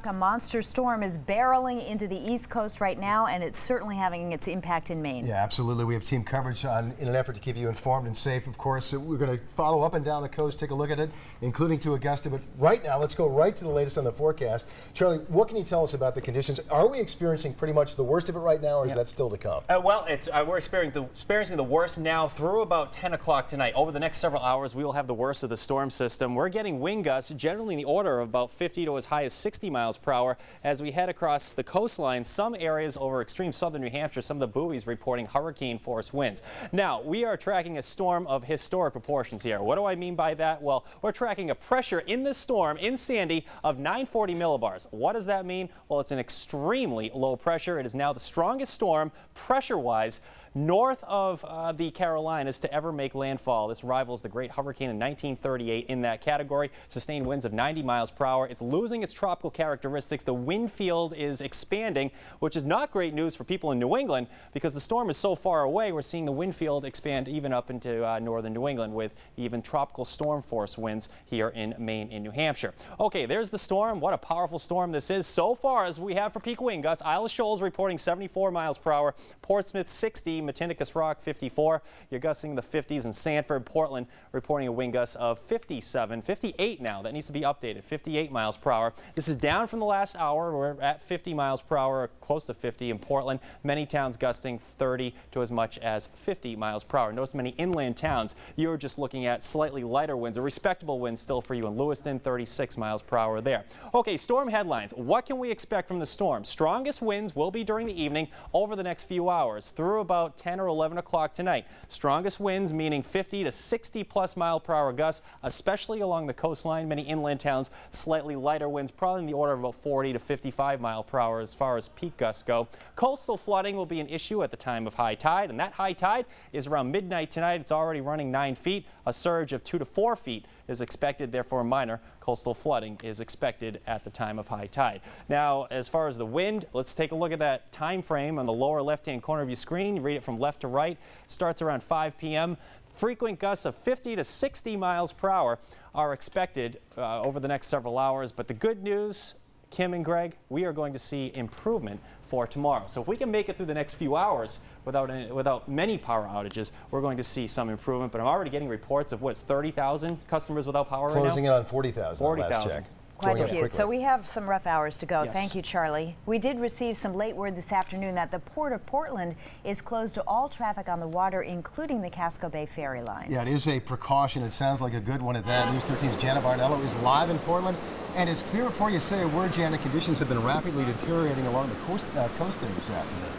A monster storm is barreling into the East Coast right now, and it's certainly having its impact in Maine. Yeah, absolutely. We have team coverage in an effort to keep you informed and safe. Of course, we're going to follow up and down the coast, take a look at it, including to Augusta. But right now, let's go right to the latest on the forecast. Charlie, what can you tell us about the conditions? Are we experiencing pretty much the worst of it right now, or is that still to come? We're experiencing the worst now through about 10 o'clock tonight. Over the next several hours, we will have the worst of the storm system. We're getting wind gusts generally in the order of about 50 to as high as 60 miles per hour. As we head across the coastline, some areas over extreme southern New Hampshire, some of the buoys reporting hurricane force winds. Now, we are tracking a storm of historic proportions here. What do I mean by that? Well, we're tracking a pressure in this storm in Sandy of 940 millibars. What does that mean? Well, it's an extremely low pressure. It is now the strongest storm pressure-wise north of the Carolinas to ever make landfall. This rivals the great hurricane in 1938 in that category. Sustained winds of 90 miles per hour. It's losing its tropical characteristics. The wind field is expanding, which is not great news for people in New England because the storm is so far away. We're seeing the wind field expand even up into northern New England with even tropical storm force winds here in Maine and New Hampshire. Okay, there's the storm. What a powerful storm this is so far as we have for peak wind gusts. Isle of Shoals reporting 74 miles per hour. Portsmouth 60, Matinicus Rock 54. You're gusting the 50s in Sanford. Portland reporting a wind gust of 57, 58 now. That needs to be updated. 58 miles per hour. This is down from the last hour. We're at 50 miles per hour, close to 50 in Portland. Many towns gusting 30 to as much as 50 miles per hour. Notice many inland towns, you're just looking at slightly lighter winds, a respectable wind still for you in Lewiston, 36 miles per hour there. Okay, storm headlines. What can we expect from the storm? Strongest winds will be during the evening over the next few hours through about 10 or 11 o'clock tonight. Strongest winds meaning 50 to 60 plus mile per hour gusts, especially along the coastline. Many inland towns, slightly lighter winds, probably in the order of about 40 to 55 mile per hour as far as peak gusts go. Coastal flooding will be an issue at the time of high tide, and that high tide is around midnight tonight. It's already running 9 feet. A surge of 2 to 4 feet is expected, therefore minor coastal flooding is expected at the time of high tide. Now, as far as the wind, let's take a look at that time frame on the lower left-hand corner of your screen. You read it from left to right. Starts around 5 p.m. Frequent gusts of 50 to 60 miles per hour are expected over the next several hours. But the good news, Kim and Greg, we are going to see improvement for tomorrow. So if we can make it through the next few hours without many power outages, we're going to see some improvement. But I'm already getting reports of what's 30,000 customers without power right now? Closing in on 40,000 last check. Quite a few. So we have some rough hours to go. Yes. Thank you, Charlie. We did receive some late word this afternoon that the Port of Portland is closed to all traffic on the water, including the Casco Bay ferry lines. Yeah, it is a precaution. It sounds like a good one at that. News 13's Janet Barnello is live in Portland. And it's clear before you say a word, Janet, conditions have been rapidly deteriorating along the coast there this afternoon.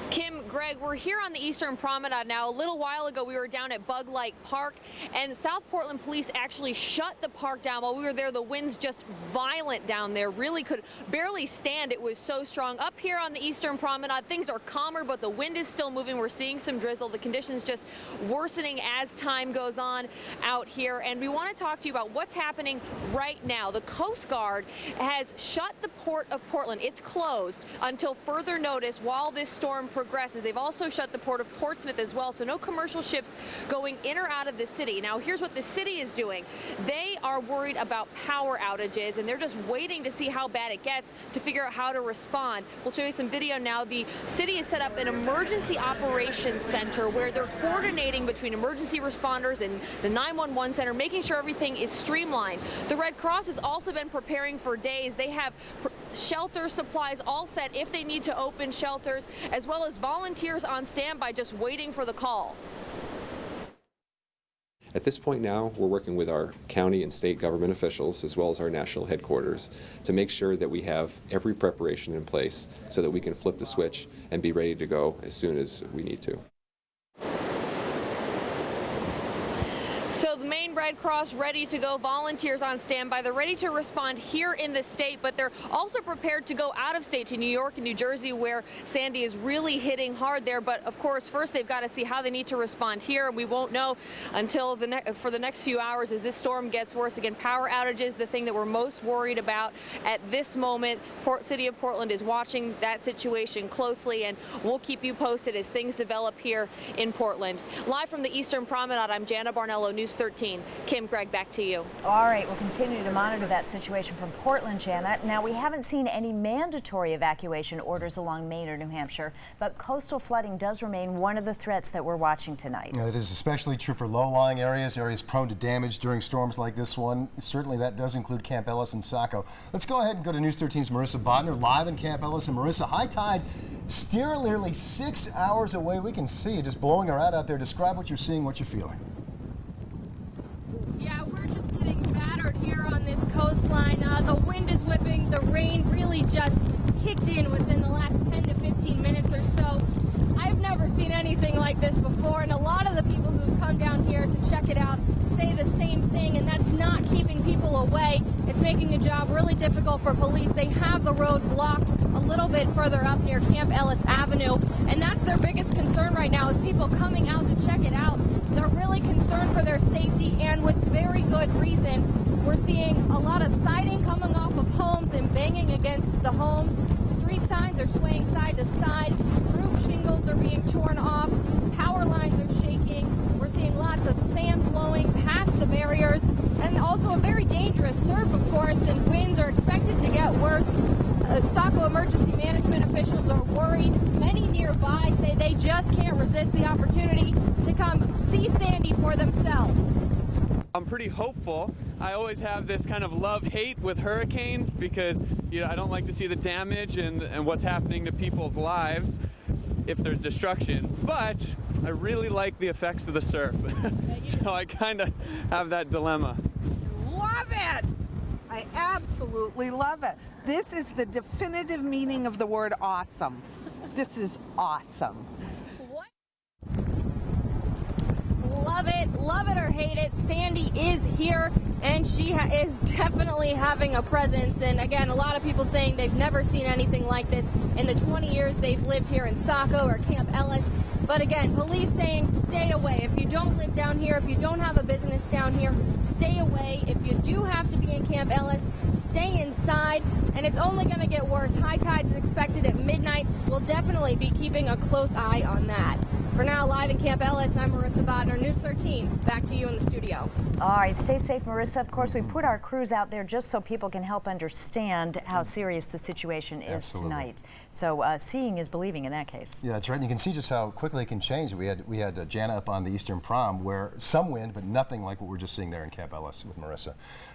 Kim, Greg, we're here on the Eastern Promenade now. A little while ago, we were down at Bug Light Park, and South Portland police actually shut the park down. While we were there, the wind's just violent down there. Really could barely stand. It was so strong. Up here on the Eastern Promenade, things are calmer, but the wind is still moving. We're seeing some drizzle. The conditions just worsening as time goes on out here. And we want to talk to you about what's happening right now. The Coast Guard has shut the Port of Portland. It's closed until further notice while this storm progresses. They've also shut the Port of Portsmouth as well, so no commercial ships going in or out of the city. Now, here's what the city is doing. They are worried about power outages, and they're just waiting to see how bad it gets to figure out how to respond. We'll show you some video now. The city has set up an emergency operations center where they're coordinating between emergency responders and the 911 center, making sure everything is streamlined. The Red Cross has also been preparing for days. They have shelter supplies all set if they need to open shelters, as well as volunteers on standby just waiting for the call. At this point now, we're working with our county and state government officials as well as our national headquarters to make sure that we have every preparation in place so that we can flip the switch and be ready to go as soon as we need to. So the Maine Red Cross ready to go, volunteers on standby. They're ready to respond here in the state, but they're also prepared to go out of state to New York and New Jersey, where Sandy is really hitting hard there. But of course, first they've got to see how they need to respond here. We won't know until for the next few hours as this storm gets worse. Again, power outages, the thing that we're most worried about at this moment. City of Portland is watching that situation closely, and we'll keep you posted as things develop here in Portland. Live from the Eastern Promenade, I'm Jana Barnello, News 13. Kim, Greg, back to you. All right, we'll continue to monitor that situation from Portland, Janet. Now, we haven't seen any mandatory evacuation orders along Maine or New Hampshire, but coastal flooding does remain one of the threats that we're watching tonight. Yeah, that is especially true for low-lying areas prone to damage during storms like this one. Certainly that does include Camp Ellis and Saco. Let's go ahead and go to News 13's Marissa Bodner live in Camp Ellis. And Marissa, high tide still nearly 6 hours away. We can see it just blowing around out there. Describe what you're seeing, what you're feeling. Yeah, we're just getting battered here on this coastline. The wind is whipping. The rain really just kicked in within the last 10 to 15 minutes or so. I've never seen anything like this before, and a lot of the people who've come down here to check it out say the same thing, and that's not keeping people away. It's making the job really difficult for police. They have the road blocked a little bit further up near Camp Ellis Avenue, and that's their biggest concern right now is people coming out to check it out. They're really concerned for their safety, and with very good reason. We're seeing a lot of siding coming off of homes and banging against the homes. Street signs are swaying side to side. Roof shingles are being torn off. Power lines are shaking. We're seeing lots of sand blowing past the barriers, and also a very dangerous surf, of course, and winds are expected to get worse. Saco emergency management officials are worried. Many nearby say they just can't resist the opportunity to come see Sandy for themselves. I'm pretty hopeful. I always have this kind of love-hate with hurricanes because, you know, I don't like to see the damage and what's happening to people's lives if there's destruction, but I really like the effects of the surf. So I kind of have that dilemma. Love it! I absolutely love it. This is the definitive meaning of the word awesome. This is awesome. Love it or hate it, Sandy is here, and she is definitely having a presence. And again, a lot of people saying they've never seen anything like this in the 20 years they've lived here in Saco or Camp Ellis. But again, police saying stay away. If you don't live down here, if you don't have a business down here, stay away. If you do have to be in Camp Ellis, stay inside. And it's only going to get worse. High tides expected at midnight. We'll definitely be keeping a close eye on that. For now, live in Camp Ellis, I'm Marissa Bodner, News 13. Back to you in the studio. All right, stay safe, Marissa. Of course, we put our crews out there just so people can help understand how serious the situation is tonight. So seeing is believing in that case. Yeah, that's right. And you can see just how quickly it can change. We had Jana up on the Eastern Prom where some wind, but nothing like what we're just seeing there in Camp Ellis with Marissa.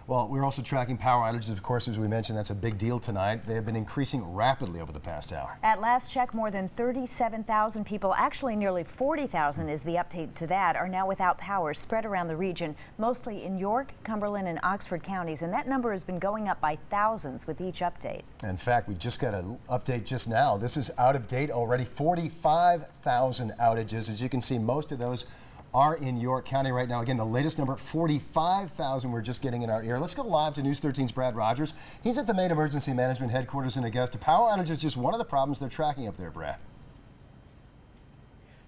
Well, we're also tracking power outages, of course, as we mentioned. That's a big deal tonight. They have been increasing rapidly over the past hour. At last check, more than 37,000 people, actually nearly 40,000 is the update to that, are now without power spread around the region, mostly in York, Cumberland, and Oxford counties. And that number has been going up by thousands with each update. In fact, we just got an update just now. This is out of date already. 45,000 outages. As you can see, most of those are in York County right now. Again, the latest number, 45,000 we're just getting in our ear. Let's go live to News 13's Brad Rogers. He's at the Maine Emergency Management Headquarters in Augusta. Power outages is just one of the problems they're tracking up there, Brad.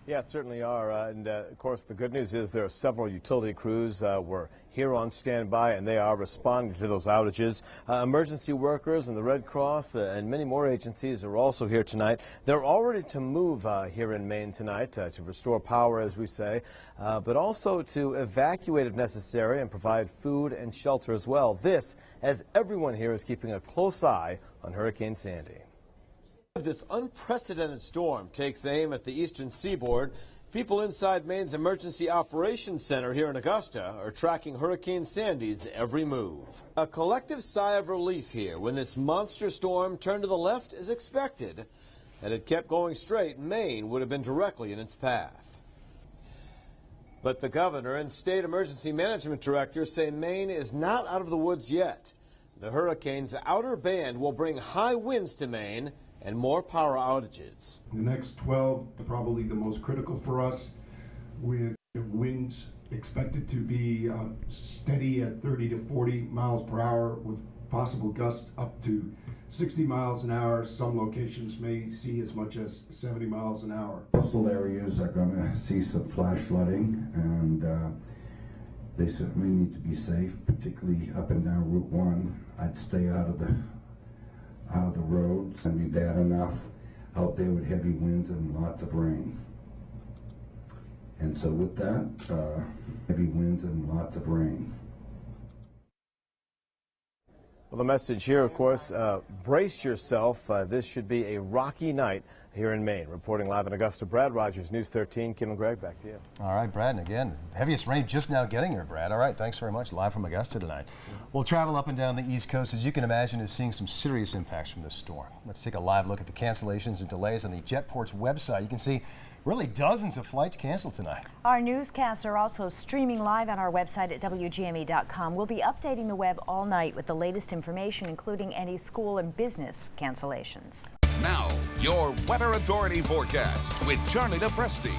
Yeah, it certainly are. And of course, the good news is there are several utility crews were here on standby, and they are responding to those outages. Emergency workers and the Red Cross and many more agencies are also here tonight. They're all ready to move here in Maine tonight to restore power, as we say, but also to evacuate if necessary and provide food and shelter as well. This, as everyone here is keeping a close eye on Hurricane Sandy. This unprecedented storm takes aim at the eastern seaboard. People inside Maine's Emergency Operations Center here in Augusta are tracking Hurricane Sandy's every move. A collective sigh of relief here when this monster storm turned to the left as expected. Had it kept going straight, Maine would have been directly in its path. But the governor and state emergency management director say Maine is not out of the woods yet. The hurricane's outer band will bring high winds to Maine and more power outages. The next 12, probably the most critical for us, with winds expected to be steady at 30 to 40 miles per hour with possible gusts up to 60 miles an hour. Some locations may see as much as 70 miles an hour. Coastal areas are going to see some flash flooding, and they certainly need to be safe, particularly up and down Route 1. I'd stay out of the roads. And be bad enough out there with heavy winds and lots of rain. And so with that, heavy winds and lots of rain. Well, the message here, of course, brace yourself. This should be a rocky night here in Maine. Reporting live in Augusta, Brad Rogers, News 13. Kim and Greg, back to you. All right, Brad, and again, heaviest rain just now getting here, Brad. All right, thanks very much. Live from Augusta tonight. We'll travel up and down the East Coast, as you can imagine, is seeing some serious impacts from this storm. Let's take a live look at the cancellations and delays on the Jetport's website. You can see really dozens of flights canceled tonight. Our newscasts are also streaming live on our website at WGME.com. We'll be updating the web all night with the latest information, including any school and business cancellations. Now, your Weather Authority forecast with Charlie DePresti.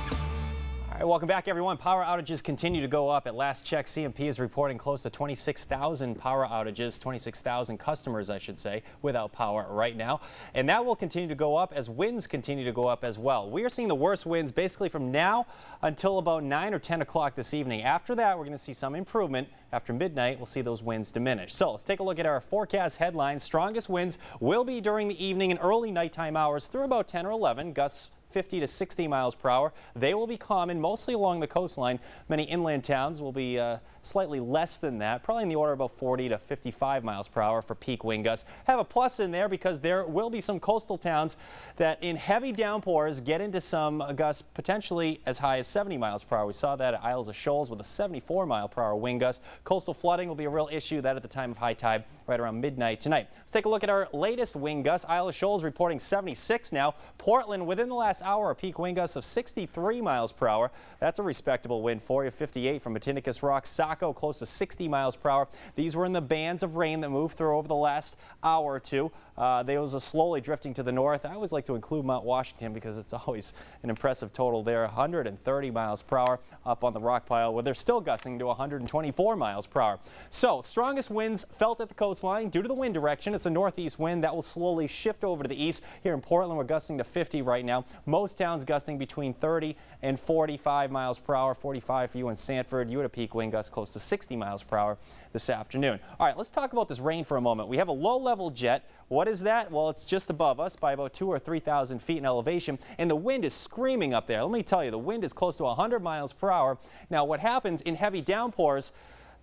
All right, welcome back, everyone. Power outages continue to go up. At last check, CMP is reporting close to 26,000 power outages, 26,000 customers, I should say, without power right now. And that will continue to go up as winds continue to go up as well. We are seeing the worst winds basically from now until about 9 or 10 o'clock this evening. After that, we're going to see some improvement. After midnight, we'll see those winds diminish. So let's take a look at our forecast headlines. Strongest winds will be during the evening and early nighttime hours through about 10 or 11. Gusts 50 to 60 miles per hour. They will be common mostly along the coastline. Many inland towns will be slightly less than that, probably in the order of about 40 to 55 miles per hour for peak wind gusts. Have a plus in there because there will be some coastal towns that in heavy downpours get into some gusts potentially as high as 70 miles per hour. We saw that at Isles of Shoals with a 74 mile per hour wind gust. Coastal flooding will be a real issue, that at the time of high tide right around midnight tonight. Let's take a look at our latest wind gusts. Isle of Shoals reporting 76 now. Portland within the last hour, a peak wind gust of 63 miles per hour. That's a respectable wind for you. 58 from Matinicus Rock. Saco close to 60 miles per hour. These were in the bands of rain that moved through over the last hour or two. They was slowly drifting to the north. I always like to include Mount Washington because it's always an impressive total there. 130 miles per hour up on the rock pile, where they're still gusting to 124 miles per hour. So strongest winds felt at the coastline due to the wind direction. It's a northeast wind that will slowly shift over to the east. Here in Portland, we're gusting to 50 right now. Most towns gusting between 30 and 45 miles per hour. 45 for you in Sanford. You had a peak wind gust close to 60 miles per hour this afternoon. All right, let's talk about this rain for a moment. We have a low-level jet. What is that? Well, it's just above us by about 2,000 or 3,000 feet in elevation, and the wind is screaming up there. Let me tell you, the wind is close to 100 miles per hour. Now, what happens in heavy downpours,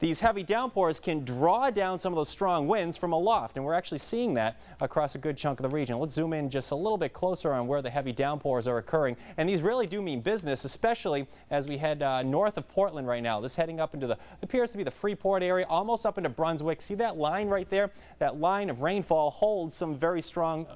these heavy downpours can draw down some of those strong winds from aloft, and we're actually seeing that across a good chunk of the region. Let's zoom in just a little bit closer on where the heavy downpours are occurring, and these really do mean business, especially as we head north of Portland right now. This heading up into the, appears to be the Freeport area, almost up into Brunswick. See that line right there? That line of rainfall holds some very strong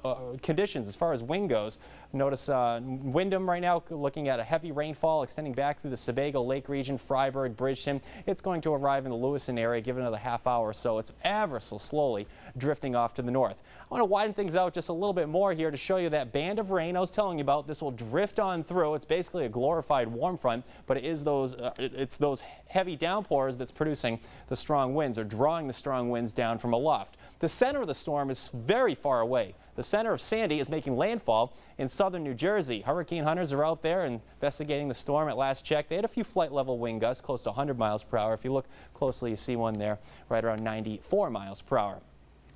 conditions as far as wind goes. Notice Wyndham right now looking at a heavy rainfall extending back through the Sebago Lake region, Freiburg, Bridgeton. It's going to arrive in the Lewiston area, give it another half hour or so. It's ever so slowly drifting off to the north. I want to widen things out just a little bit more here to show you that band of rain I was telling you about. This will drift on through. It's basically a glorified warm front, but it is those it's those heavy downpours that's producing the strong winds or drawing the strong winds down from aloft. The center of the storm is very far away. The center of Sandy is making landfall in southern New Jersey. Hurricane hunters are out there investigating the storm. At last check, they had a few flight level wind gusts close to 100 miles per hour. If you look closely, you see one there right around 94 miles per hour.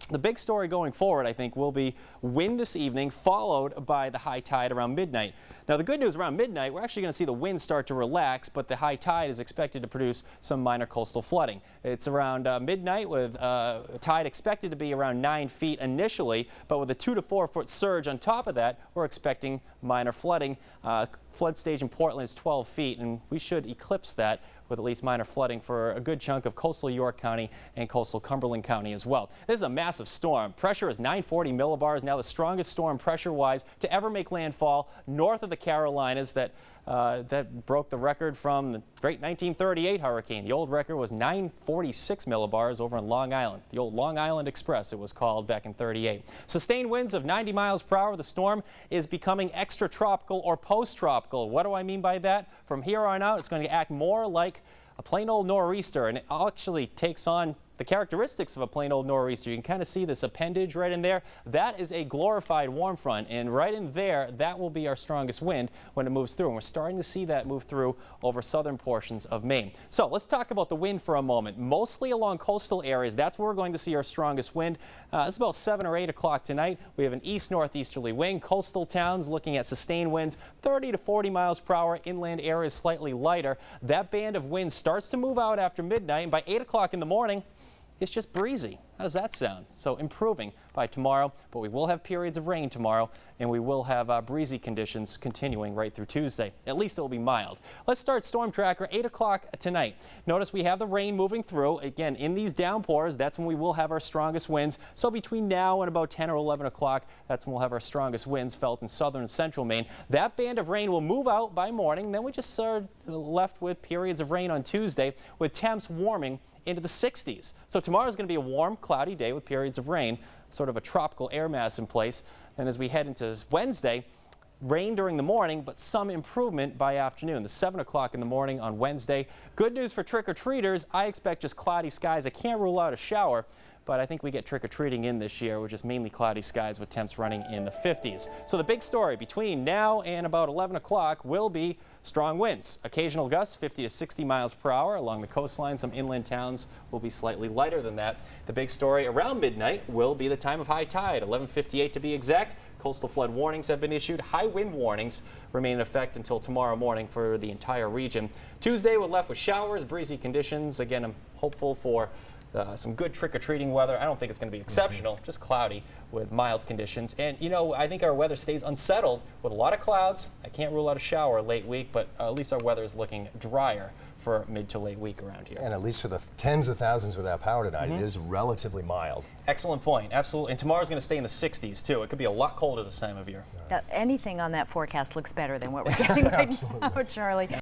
The big story going forward, I think, will be wind this evening, followed by the high tide around midnight. Now, the good news around midnight, we're actually going to see the wind start to relax, but the high tide is expected to produce some minor coastal flooding. It's around midnight with tide expected to be around 9 feet initially, but with a 2 to 4 foot surge on top of that, we're expecting minor flooding. Flood stage in Portland is 12 feet, and we should eclipse that with at least minor flooding for a good chunk of coastal York County and coastal Cumberland County as well. This is a massive storm. Pressure is 940 millibars, now the strongest storm pressure-wise to ever make landfall north of the Carolinas that broke the record from the great 1938 hurricane. The old record was 946 millibars over in Long Island. The old Long Island Express, it was called back in 38. Sustained winds of 90 miles per hour. The storm is becoming extratropical or post-tropical. What do I mean by that? From here on out, it's going to act more like a plain old nor'easter, and it actually takes on the characteristics of a plain old nor'easter. You can kind of see this appendage right in there. That is a glorified warm front, and right in there, that will be our strongest wind when it moves through. And we're starting to see that move through over southern portions of Maine. So let's talk about the wind for a moment. Mostly along coastal areas, that's where we're going to see our strongest wind. It's about 7 or 8 o'clock tonight. We have an east-northeasterly wind. Coastal towns looking at sustained winds 30 to 40 miles per hour. Inland areas slightly lighter. That band of wind starts to move out after midnight, and by 8 o'clock in the morning, it's just breezy. How does that sound? So improving by tomorrow, but we will have periods of rain tomorrow, and we will have breezy conditions continuing right through Tuesday. At least it will be mild. Let's start Storm Tracker 8 o'clock tonight. Notice we have the rain moving through. Again, in these downpours, that's when we will have our strongest winds. So between now and about 10 or 11 o'clock, that's when we'll have our strongest winds felt in southern and central Maine. That band of rain will move out by morning. Then we just are left with periods of rain on Tuesday, with temps warming into the 60s. So tomorrow's going to be a warm, cloudy day with periods of rain, sort of a tropical air mass in place. And as we head into Wednesday, rain during the morning, but some improvement by afternoon. The 7 o'clock in the morning on Wednesday. Good news for trick-or-treaters. I expect just cloudy skies. I can't rule out a shower, but I think we get trick-or-treating in this year, which is mainly cloudy skies with temps running in the 50s. So the big story between now and about 11 o'clock will be strong winds. Occasional gusts 50 to 60 miles per hour along the coastline. Some inland towns will be slightly lighter than that. The big story around midnight will be the time of high tide, 11:58 to be exact. Coastal flood warnings have been issued. High wind warnings remain in effect until tomorrow morning for the entire region. Tuesday, we're left with showers, breezy conditions. Again, I'm hopeful for some good trick-or-treating weather. I don't think it's going to be exceptional, just cloudy with mild conditions. And, you know, I think our weather stays unsettled with a lot of clouds. I can't rule out a shower late week, but at least our weather is looking drier for mid to late week around here. And at least for the tens of thousands without power tonight, it is relatively mild. Excellent point. Absolutely. And tomorrow's going to stay in the 60s, too. It could be a lot colder this time of year. Anything on that forecast looks better than what we're getting right now, Charlie.